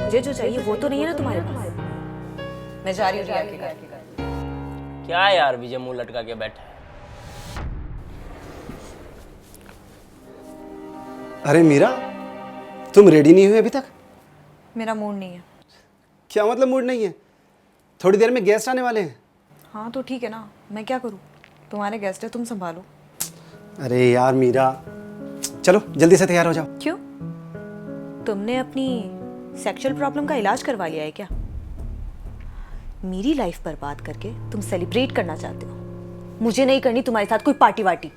मुझे जो चाहिए वो तो नहीं है ना तुम्हारे पास। मैं जा रही हूँ रिया के घर। क्या यार विजय मुंह लटका के बैठा है। अरे मीरा, तुम रेडी नहीं हुई अभी तक? मेरा मूड नहीं है। क्या मतलब मूड नहीं है? थोड़ी देर में गेस्ट आने वाले हैं। हाँ तो ठीक है ना, मैं क्या करूँ, तुम्हारे गेस्ट है, तुम संभालो। अरे यार मीरा, चलो जल्दी से तैयार हो जाओ। क्यों, तुमने अपनी सेक्सुअल प्रॉब्लम का इलाज करवा लिया है क्या? मेरी लाइफ बर्बाद करके तुम सेलिब्रेट करना चाहते हो। मुझे नहीं करनी तुम्हारे साथ कोई पार्टी वार्टी।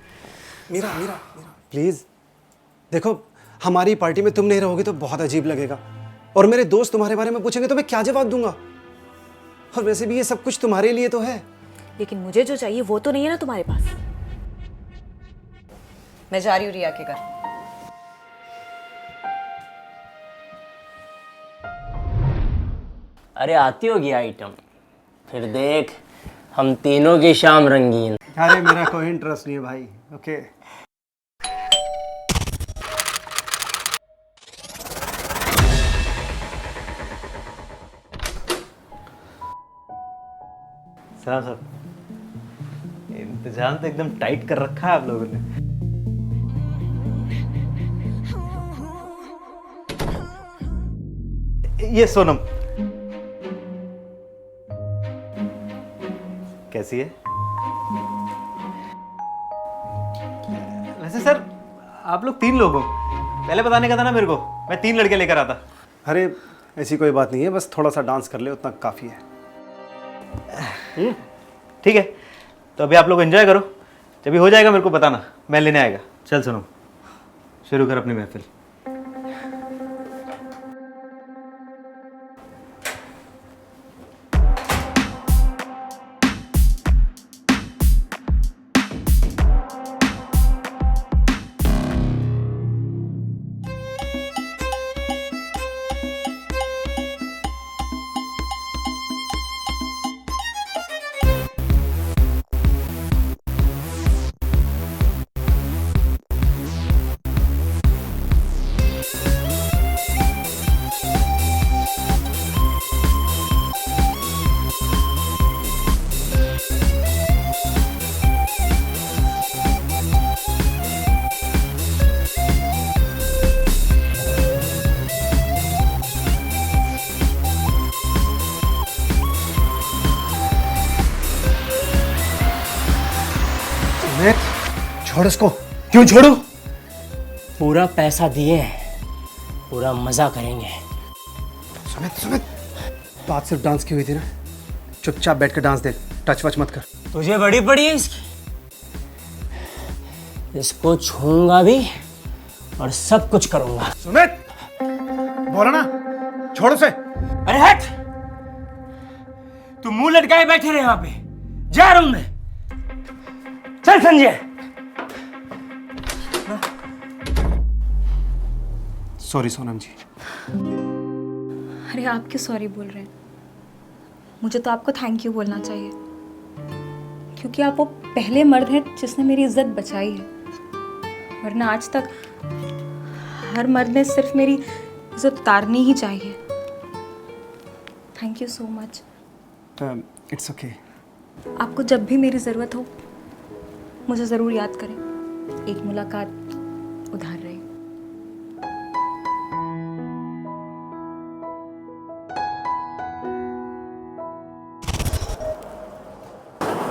मीरा मीरा मीरा प्लीज देखो, हमारी पार्टी में तुम नहीं रहोगे तो बहुत अजीब लगेगा, और मेरे दोस्त तुम्हारे बारे में पूछेंगे तो मैं क्या जवाब दूंगा? और वैसे भी ये सब कुछ तुम्हारे लिए तो है। लेकिन मुझे जो चाहिए वो तो नहीं है ना तुम्हारे पास। मैं जा रही हूँ रिया के घर। अरे आती होगी आइटम, फिर देख हम तीनों की शाम रंगीन। अरे मेरा कोई इंटरेस्ट नहीं है भाई। ओके साहब इंतजाम तो एकदम टाइट कर रखा है आप लोगों ने। ये सोनम कैसी है? वैसे सर आप लोग 3 लोग हो, पहले बताने का था ना मेरे को, मैं 3 लड़के लेकर आता। अरे ऐसी कोई बात नहीं है, बस थोड़ा सा डांस कर ले उतना काफ़ी है। ठीक है, तो अभी आप लोग एंजॉय करो, जब भी हो जाएगा मेरे को बताना, मैं लेने आएगा। चल सुनो, शुरू कर अपनी महफिल। छोड़ उसको। क्यों छोड़ू? पूरा पैसा दिए, पूरा मजा करेंगे। सुमित सुमित, बात सिर्फ डांस की हुई थी ना, चुपचाप बैठ कर डांस देख, टच वच मत कर। तुझे बड़ी पड़ी है इसकी, इसको छूंगा भी और सब कुछ करूंगा। सुमित बोला ना, छोड़ उसे। अरे हट, तू मुंह लटकाए बैठे रहे यहाँ पे, जा रहा हूं मैं। चल संजय। सॉरी सोनम जी। अरे आप क्यों सॉरी बोल रहे हैं? मुझे तो आपको थैंक यू बोलना चाहिए, क्योंकि आप वो पहले मर्द हैं जिसने मेरी इज्जत बचाई है, वरना आज तक हर मर्द ने सिर्फ मेरी इज्जत उतारनी ही चाहिए। Thank you so much. It's okay. आपको जब भी मेरी ज़रूरत हो मुझे ज़रूर याद करें। एक मुलाकात उधार रही।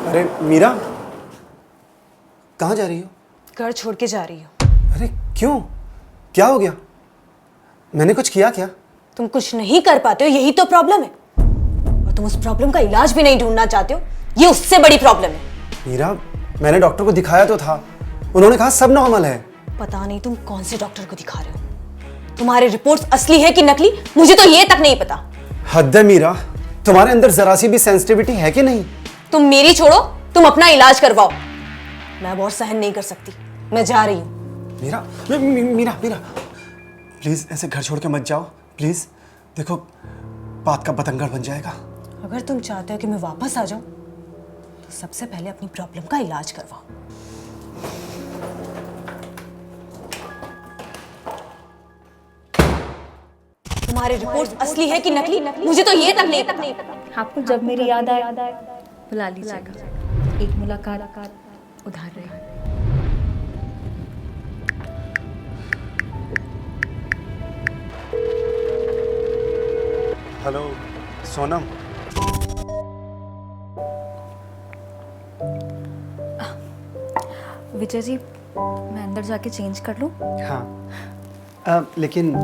अरे मीरा, कहाँ जा रही हो? घर छोड़ के जा रही हूँ। अरे क्यों, क्या हो गया? मैंने कुछ किया क्या? तुम कुछ नहीं कर पाते हो, यही तो प्रॉब्लम है। और तुम उस प्रॉब्लम का इलाज भी नहीं ढूंढना चाहते हो, ये उससे बड़ी प्रॉब्लम है। मीरा, मैंने डॉक्टर को दिखाया तो था, उन्होंने कहा सब नॉर्मल है। पता नहीं तुम कौन से डॉक्टर को दिखा रहे हो, तुम्हारे रिपोर्ट्स असली है कि नकली, मुझे तो ये तक नहीं पता। हद है मीरा, तुम्हारे अंदर जरा सी भी सेंसिटिविटी है कि नहीं? तुम मेरी छोड़ो, तुम अपना इलाज करवाओ। मैं अब और सहन नहीं कर सकती, मैं जा रही हूँ। मीरा मीरा मीरा प्लीज ऐसे घर छोड़ के मत जाओ प्लीज। देखो बात का बतंगड़ बन जाएगा। अगर तुम चाहते हो कि मैं वापस आ जाऊं तो सबसे पहले अपनी प्रॉब्लम का इलाज करवाओ। तुम्हारे रिपोर्ट्स असली है कि नकली, मुझे तो ये तक नहीं पता। आपको जब मेरी याद आए बुला लीजिएगा। एक मुलाकात उधार रही। हेलो सोनम। विजय जी, मैं अंदर जाके चेंज कर लूँ? हाँ लेकिन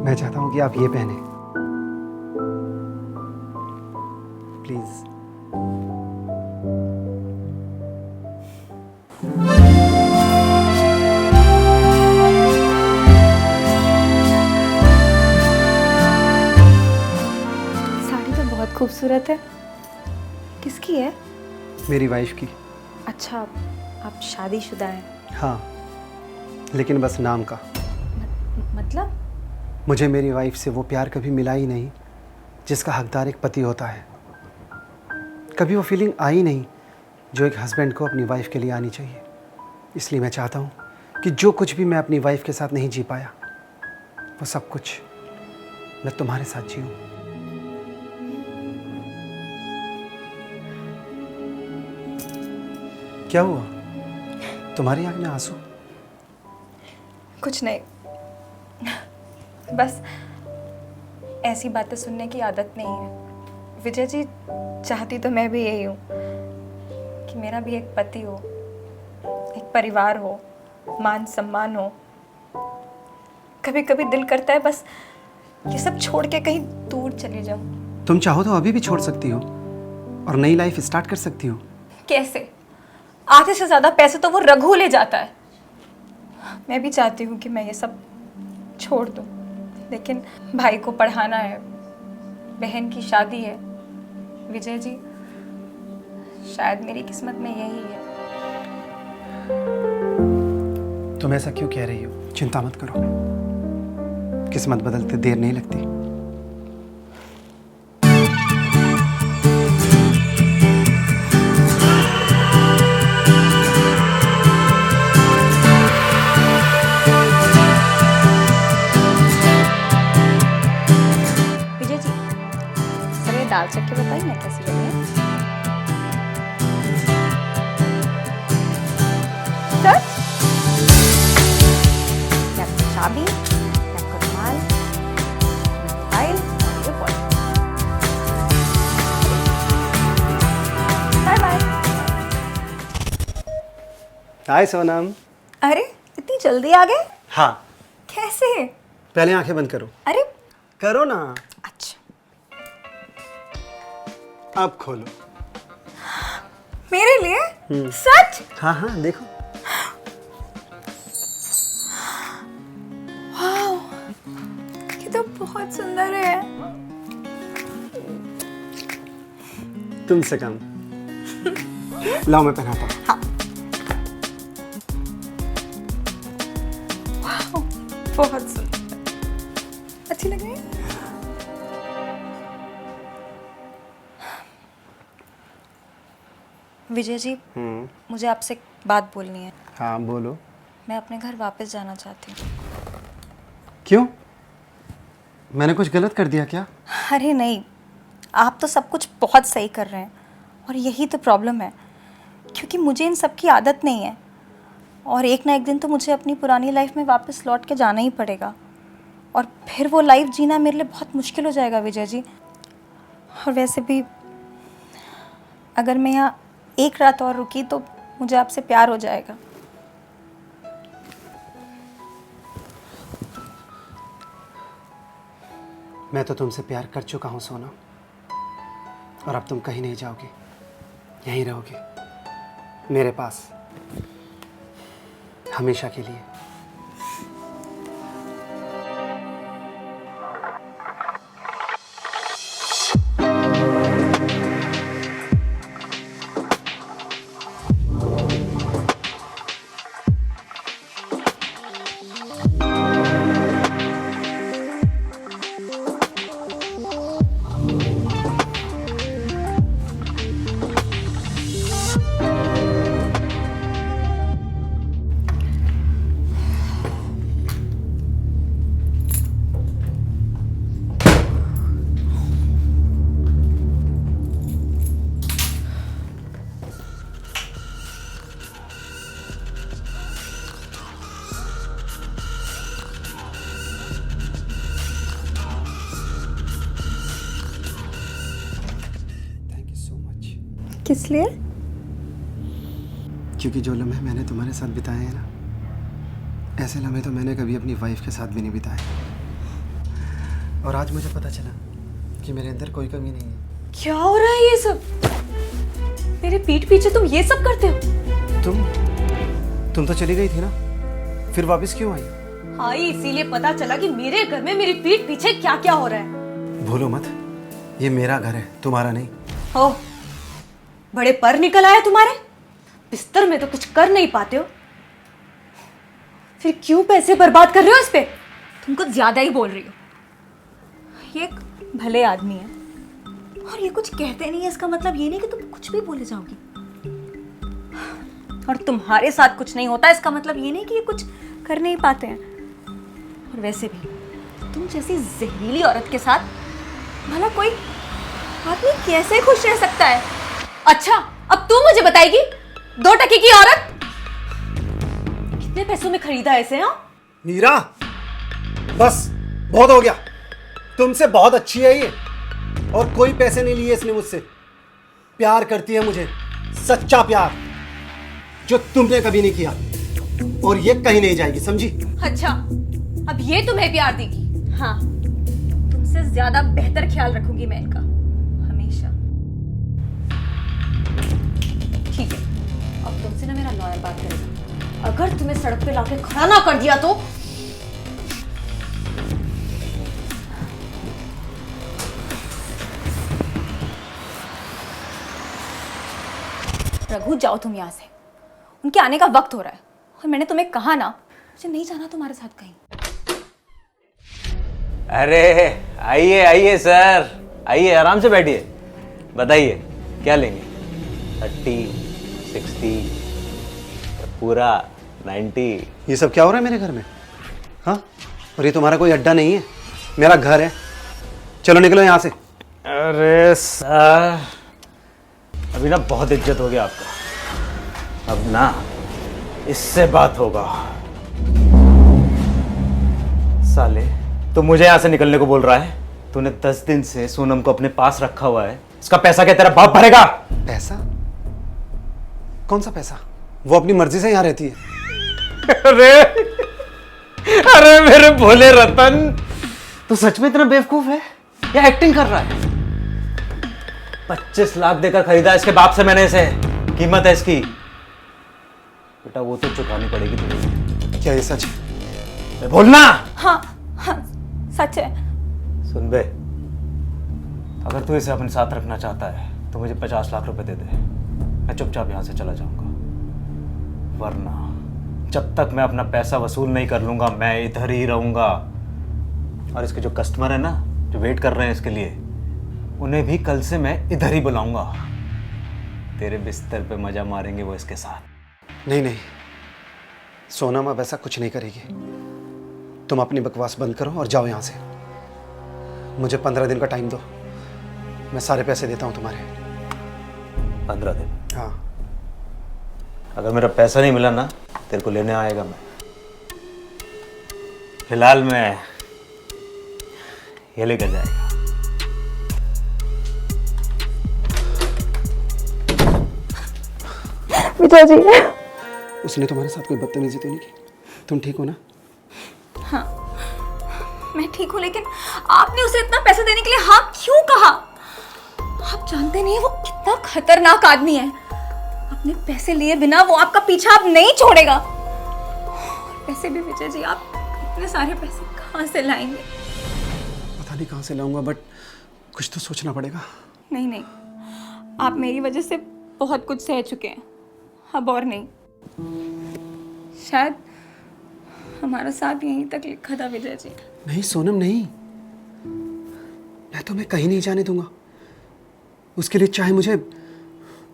मैं चाहता हूँ कि आप ये पहने प्लीज। साड़ी तो बहुत खूबसूरत है। किसकी है? मेरी वाइफ की। अच्छा, आप शादीशुदा हैं? हाँ, लेकिन बस नाम का। मतलब? मुझे मेरी वाइफ से वो प्यार कभी मिला ही नहीं जिसका हकदार एक पति होता है। कभी वो फीलिंग आई नहीं जो एक हस्बैंड को अपनी वाइफ के लिए आनी चाहिए। इसलिए मैं चाहता हूँ कि जो कुछ भी मैं अपनी वाइफ के साथ नहीं जी पाया, वो सब कुछ मैं तुम्हारे साथ जीऊँ। क्या हुआ? तुम्हारी आंख में आंसू? कुछ नहीं, बस ऐसी बातें सुनने की आदत नहीं है। विजय जी, चाहती तो मैं भी यही हूँ कि मेरा भी एक पति हो, एक परिवार हो, मान सम्मान हो। कभी कभी दिल करता है बस ये सब छोड़ के कहीं दूर चले जाऊं। तुम चाहो तो अभी भी छोड़ सकती हो और नई लाइफ स्टार्ट कर सकती हो। कैसे? आधे से ज्यादा पैसे तो वो रघु ले जाता है। मैं भी चाहती हूँ कि मैं ये सब छोड़ दूँ, लेकिन भाई को पढ़ाना है, बहन की शादी है। विजय जी, शायद मेरी किस्मत में यही है। तुम ऐसा क्यों कह रही हो? चिंता मत करो, किस्मत बदलते देर नहीं लगती। विजय जी, सर ये दाल चक्के बताइए ना कैसी लगी है? सर, ये आपकी चाबी, ये आपका रुमाल, फाइल, ये ball. Bye bye. Hi Sonam. अरे, इतनी जल्दी आ गए? हाँ, कैसे? पहले आंखें बंद करो। अरे, करो ना। अच्छा। अब खोलो। मेरे लिए? सच? हाँ हाँ, देखो। वाह, ये तो बहुत सुंदर है। तुमसे कम। लाओ मैं पहनाता हूँ। हाँ। वाह, बहुत सुंदर। अच्छी लग रही है? विजय जी, मुझे आपसे एक बात बोलनी है। हाँ बोलो। मैं अपने घर वापस जाना चाहती हूँ। क्यों? मैंने कुछ गलत कर दिया क्या? अरे नहीं, आप तो सब कुछ बहुत सही कर रहे हैं और यही तो प्रॉब्लम है, क्योंकि मुझे इन सब की आदत नहीं है और एक ना एक दिन तो मुझे अपनी पुरानी लाइफ में वापस लौट के जाना ही पड़ेगा और फिर वो लाइफ जीना मेरे लिए बहुत मुश्किल हो जाएगा विजय जी। और वैसे भी अगर मैं यहाँ एक रात और रुकी तो मुझे आपसे प्यार हो जाएगा। मैं तो तुमसे प्यार कर चुका हूँ सोना, और अब तुम कहीं नहीं जाओगी, यहीं रहोगी मेरे पास हमेशा के लिए। किस लिए? क्योंकि जो लम्हे मैंने तुम्हारे साथ बिताए हैं ना, ऐसे लम्हे तो मैंने कभी अपनी वाइफ के साथ भी नहीं बिताए। और आज मुझे पता चला कि मेरे अंदर कोई कमी नहीं है। क्या हो रहा है ये सब? मेरे पीठ पीछे तुम ये सब करते हो? तुम तो चली गई थी ना, फिर वापस क्यों आई? आई इसीलिए पता चला कि मेरे घर में मेरी पीठ पीछे क्या क्या हो रहा है। भूलो मत, ये मेरा घर है, तुम्हारा नहीं। हो, बड़े पर निकल आए तुम्हारे। बिस्तर में तो कुछ कर नहीं पाते हो, फिर क्यों पैसे बर्बाद कर रहे हो इस पे? तुम कुछ ज्यादा ही बोल रही हो। ये एक भले आदमी है और ये कुछ कहते नहीं है, इसका मतलब ये नहीं कि तुम कुछ भी बोले जाओगी। और तुम्हारे साथ कुछ नहीं होता इसका मतलब ये नहीं कि ये कुछ कर नहीं पाते हैं। और वैसे भी तुम जैसी जहरीली औरत के साथ भला कोई आदमी कैसे खुश रह सकता है? अच्छा, अब तू मुझे बताएगी 2 टके की औरत कितने पैसों में खरीदा ऐसे? हाँ मीरा, बस बहुत हो गया। तुमसे बहुत अच्छी है ये, और कोई पैसे नहीं लिए इसने मुझसे। प्यार करती है मुझे, सच्चा प्यार, जो तुमने कभी नहीं किया, और ये कहीं नहीं जाएगी, समझी? अच्छा, अब ये तुम्हें प्यार देगी? हाँ, तुमसे ज्यादा बेहतर ख्याल रखूंगी मैं इनका, हमेशा। ठीक है, अब तुमसे ना मेरा लॉयर बात करेगा। अगर तुम्हें सड़क पे लाके खड़ा ना कर दिया तो रघु, जाओ तुम यहाँ से। उनके आने का वक्त हो रहा है और मैंने तुम्हें कहा ना, मुझे नहीं जाना तुम्हारे साथ कहीं। अरे आइए आइए सर, आइए आराम से बैठिए। बताइए क्या लेंगे? 30, 60, पूरा 90? ये सब क्या हो रहा है मेरे घर में? हाँ, और ये तुम्हारा कोई अड्डा नहीं है, मेरा घर है। चलो निकलो यहाँ से। अरे सर, अभी ना बहुत इज्जत हो गया आपका, अब ना इससे बात होगा। साले, तो मुझे यहाँ से निकलने को बोल रहा है? तूने 10 दिन से सोनम को अपने पास रखा हुआ है, इसका पैसा क्या तेरा बाप भरेगा? पैसा? कौन सा पैसा? वो अपनी मर्जी से यहाँ रहती है। अरे अरे मेरे भोले रतन, तू सच में इतना बेवकूफ है या एक्टिंग कर रहा है? 25 लाख देकर खरीदा इसके बाप से मैंने इसे, कीमत है इसकी। बेटा वो तो चुकानी पड़ेगी तुझे। क्या ये सच है? बोलना। हाँ हाँ, सच है। सुन बे, अगर तू इसे अपने साथ रखना चाहता है तो मुझे 50 लाख रुपए दे दे, मैं चुपचाप यहाँ से चला जाऊंगा। वरना जब तक मैं अपना पैसा वसूल नहीं कर लूंगा मैं इधर ही रहूंगा। और इसके जो कस्टमर है ना, जो वेट कर रहे हैं इसके लिए, उन्हें भी कल से मैं इधर ही बुलाऊंगा। तेरे बिस्तर पे मजा मारेंगे वो इसके साथ। नहीं नहीं, सोनम अब ऐसा कुछ नहीं करेगी। तुम अपनी बकवास बंद करो और जाओ यहाँ से। मुझे 15 दिन का टाइम दो, मैं सारे पैसे देता हूँ तुम्हारे। 15 दिन? हाँ। अगर मेरा पैसा नहीं मिला ना, तेरे को लेने आएगा मैं। फिलहाल मैं ये लेकर जाएगा। विजय जी, उसने तुम्हारे साथ कोई बदतमीजी तो नहीं की? तुम ठीक हो ना? हाँ मैं ठीक हूँ, लेकिन आपने उसे इतना पैसा देने के लिए हाँ क्यों कहा? आप जानते नहीं वो कितना खतरनाक आदमी है। अपने पैसे लिए बिना वो आपका पीछा अब नहीं छोड़ेगा। वैसे भी विजय जी, आप इतने सारे पैसे कहाँ से लाएंगे? पता नहीं कहाँ से लाऊंगा, बट कुछ तो सोचना पड़ेगा। नहीं नहीं, आप मेरी वजह से बहुत कुछ सह चुके हैं, अब और नहीं। शायद हमारा साथ यहीं तक लिखा था विजय जी। नहीं सोनम, नहीं, मैं तुम्हें कहीं नहीं जाने दूंगा। उसके लिए चाहे मुझे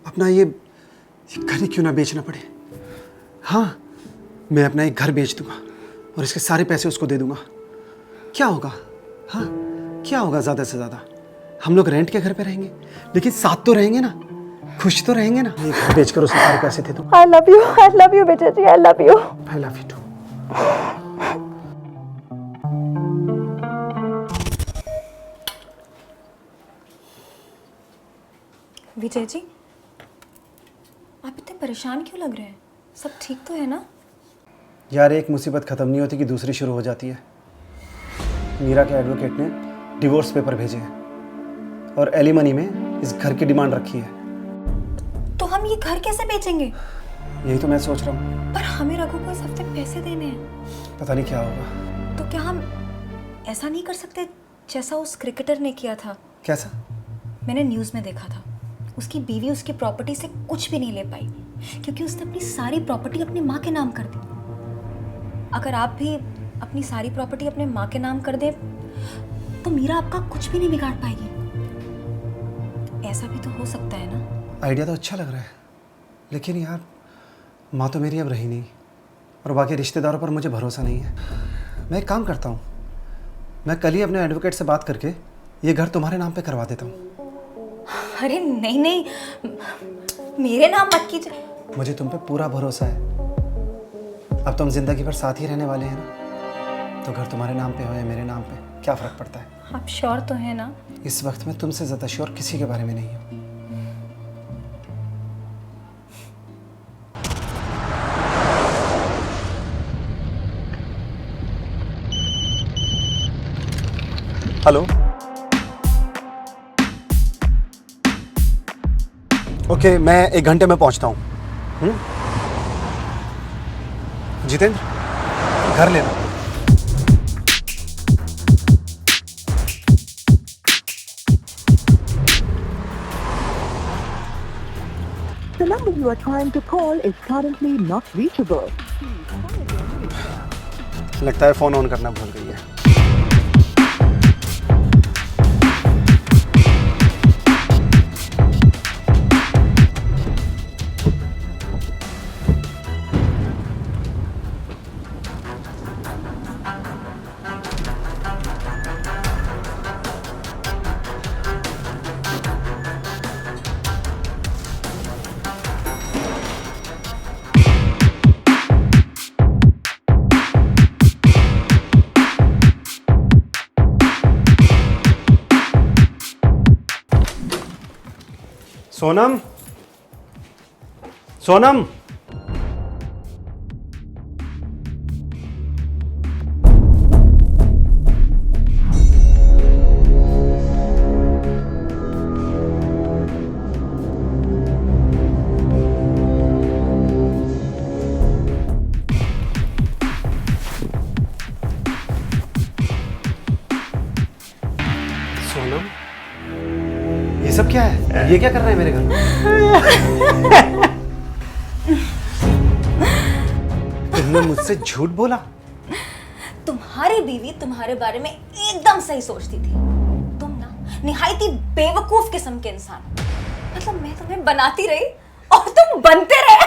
अपना ये घर ही क्यों ना बेचना पड़े। हाँ, मैं अपना एक घर बेच दूंगा और इसके सारे पैसे उसको दे दूंगा। क्या होगा? हाँ, क्या होगा? ज़्यादा से ज़्यादा हम लोग रेंट के घर पे रहेंगे, लेकिन साथ तो रहेंगे ना, खुश तो रहेंगे ना। ये घर बेचकर उसके सारे पैसे दे दूंगा। I love you Vijay ji, I love you। I love you too। Vijay ji, आप इतने परेशान क्यों लग रहे हैं? सब ठीक तो है ना? यार एक मुसीबत ख़त्म नहीं होती कि दूसरी शुरू हो जाती है। मीरा के एडवोकेट ने डिवोर्स पेपर भेजे हैं और एलिमनी में इस घर की डिमांड रखी है। तो हम ये घर कैसे बेचेंगे? यही तो मैं सोच रहा हूँ। पर हमें रघु को इस हफ्ते पैसे देने हैं। पता नहीं क्या होगा। तो क्या हम ऐसा नहीं कर सकते जैसा उस क्रिकेटर ने किया था? कैसा? मैंने न्यूज़ में देखा था, उसकी बीवी उसकी प्रॉपर्टी से कुछ भी नहीं ले पाई क्योंकि उसने अपनी सारी प्रॉपर्टी अपनी माँ के नाम कर दी। अगर आप भी अपनी सारी प्रॉपर्टी अपने माँ के नाम कर दें तो मीरा आपका कुछ भी नहीं बिगाड़ पाएगी। ऐसा भी तो हो सकता है ना? आइडिया तो अच्छा लग रहा है, लेकिन यार माँ तो मेरी अब रही नहीं और बाकी रिश्तेदारों पर मुझे भरोसा नहीं है। मैं एक काम करता हूँ, मैं कल ही अपने एडवोकेट से बात करके ये घर तुम्हारे नाम पे करवा देता हूँ। अरे नहीं नहीं, मेरे नाम मत कीजिए। मुझे तुम पे पूरा भरोसा है। अब तुम जिंदगी भर साथ ही रहने वाले हैं ना, तो घर तुम्हारे नाम पे हो या मेरे नाम पे क्या फ़र्क पड़ता है? आप श्योर तो है ना? इस वक्त मैं तुमसे ज़्यादा श्योर किसी के बारे में नहीं हूँ। हेलो, ओके, मैं 1 घंटे में पहुंचता हूँ। जितेंद्र, घर लेना। The number you are trying to call is currently not reachable. लगता है फ़ोन ऑन करना भूल गई है। सोनम, सोनम, सोनम, ये सब क्या है? ये क्या कर रहे हैं मेरे घर में? तुमने मुझसे झूठ बोला? तुम्हारी बीवी तुम्हारे बारे में एकदम सही सोचती थी। तुम ना निहायत ही बेवकूफ किस्म के इंसान हो। मतलब मैं तुम्हें बनाती रही और तुम बनते रहे।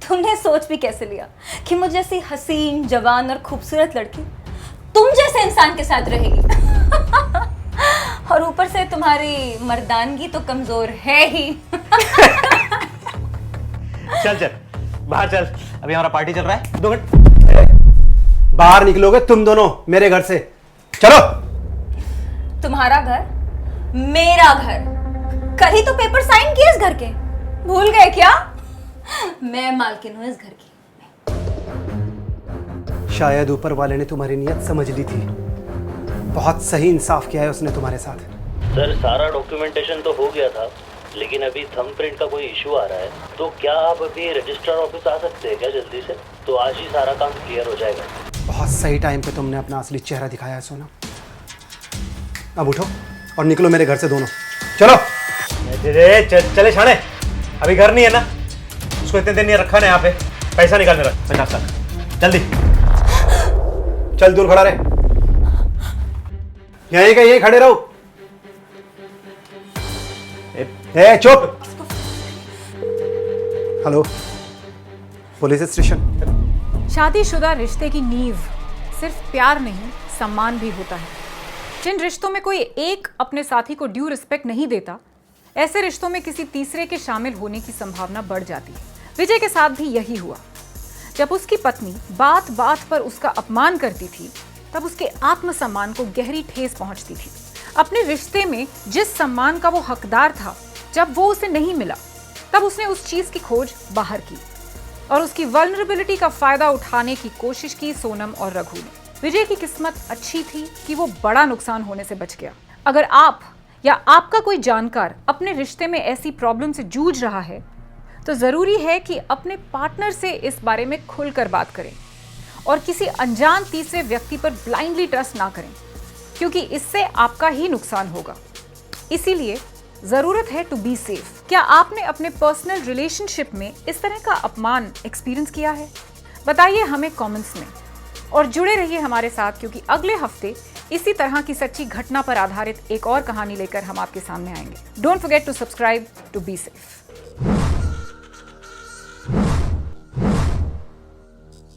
तुमने सोच भी कैसे लिया कि मुझ जैसी हसीन, जवान और खूबसूरत लड़की तुम जैसे इंसान के साथ रहेगी? और ऊपर से तुम्हारी मर्दानगी तो कमजोर है ही। चल चल बाहर चल, अभी हमारा पार्टी चल रहा है। 2 घंटे बाहर निकलोगे तुम दोनों मेरे घर से। चलो। तुम्हारा घर, मेरा घर। कल ही तो पेपर साइन किए इस घर के, भूल गए क्या? मैं मालकिन हूं इस घर की। शायद ऊपर वाले ने तुम्हारी नीयत समझ ली थी। बहुत सही इंसाफ किया है उसने तुम्हारे साथ। सर सारा डॉक्यूमेंटेशन तो हो गया था, लेकिन अभी थंबप्रिंट का कोई इशू आ रहा है। तो क्या आप अभी रजिस्ट्रार ऑफिस आ सकते हैं क्या जल्दी से? तो आज ही सारा काम क्लियर हो जाएगा। बहुत सही टाइम पे तुमने अपना असली चेहरा दिखाया है सोना। अब उठो और निकलो मेरे घर से दोनों। चलो। चले छाने, अभी घर नहीं है ना, उसको इतने दिन नहीं रखा ना यहाँ पे। पैसा निकाल मेरा 50 लाख, जल्दी। चल दूर खड़ा रहे, यहीं का यहीं खड़े रहो। ए चुप। Hello, police station. शादीशुदा रिश्ते की नींव सिर्फ प्यार नहीं, सम्मान भी होता है। जिन रिश्तों में कोई एक अपने साथी को ड्यू रिस्पेक्ट नहीं देता, ऐसे रिश्तों में किसी तीसरे के शामिल होने की संभावना बढ़ जाती है। विजय के साथ भी यही हुआ। जब उसकी पत्नी बात बात पर उसका अपमान करती थी, तब उसके आत्मसम्मान को गहरी ठेस पहुंचती थी। अपने रिश्ते में जिस सम्मान का वो हकदार था, जब वो उसे नहीं मिला तब उसने उस चीज की खोज बाहर की और उसकी वल्नरेबिलिटी का फायदा उठाने की कोशिश की सोनम और रघु ने। विजय की किस्मत अच्छी थी कि वो बड़ा नुकसान होने से बच गया। अगर आप या आपका कोई जानकार अपने रिश्ते में ऐसी प्रॉब्लम से जूझ रहा है तो जरूरी है कि अपने पार्टनर से इस बारे में खुलकर बात करें और किसी अनजान तीसरे व्यक्ति पर ब्लाइंडली ट्रस्ट ना करें, क्योंकि इससे आपका ही नुकसान होगा। इसीलिए जरूरत है टू बी सेफ। क्या आपने अपने पर्सनल रिलेशनशिप में इस तरह का अपमान एक्सपीरियंस किया है? बताइए हमें कमेंट्स में और जुड़े रहिए हमारे साथ, क्योंकि अगले हफ्ते इसी तरह की सच्ची घटना पर आधारित एक और कहानी लेकर हम आपके सामने आएंगे। Don't forget to subscribe to be safe.